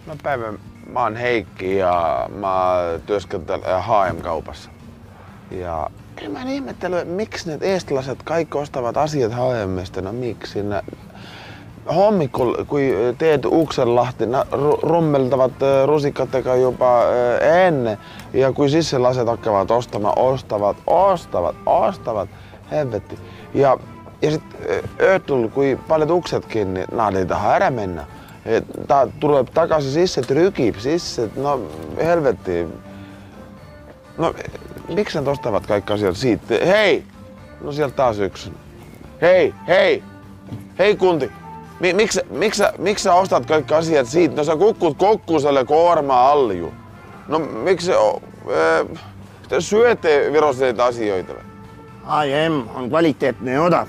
No päivä, mä oon Heikki ja mä työskentelen H&M-kaupassa. Ja kyllä mä en ihmettely, miksi ne eestilaiset kaikki ostavat asiat H&M:stä, no miksi? Hommi, kun teet Uksenlahti, rummeltavat rusikat jopa ennen. Ja kun sisselaiset alkavat ostamaan, ostavat, helvetti. Ja sit öötul, kun paljon uksetkin, niin ei taha ära mennä. Tää tulee takaisin sisset, rykib sisset, no helvetti. No miksi ne ostavat kaikki asiat siitä? Hei! No sieltä taas yksi. Hei kunti! Miksi sä ostat kaikki asiat siitä? No sä kukkut kokkuuselle koormaa alliju. No miksi syötte viroseita asioita? H&M on kvaliteetne ja odav.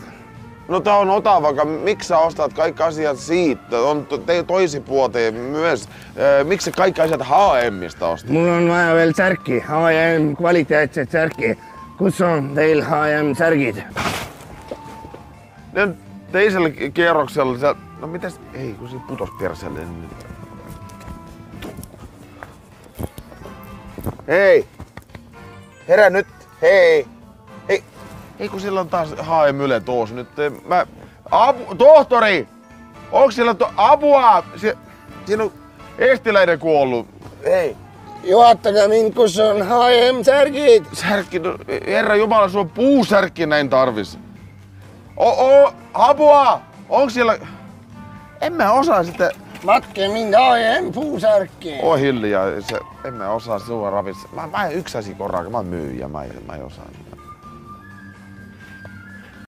No tää on otava, aga miksi sä ostat kaikki asiat siitä? On toisipuoteen myös. Miksi sä kaikki asiat H&M:stä ostat? Mul on vaja veel särki, H&M kvaliteetset särki. Kus on teil H&M särgid? Ne on teisellä kierroksella. No mitäs? Ei, kun se putos perseelle. Hei! Herää nyt! Hei! Ei kun sillä on taas H&M Yle tuossa nyt. Tohtori! Onks siellä apua? Siinä on eestiläinen kuollut. Hei! Juhattakaa mind, kus on H&M särgid. Särkki, no, herra jumala, sulla on puusärkki näin tarvis. Apua! Onks siellä... En mä osaa sitä... Matke mind H&M puusärkki. Hiljaa, en mä osaa sua ravissa. Mä en yksi asia korraa, mä oon myyjä, mä en osaa.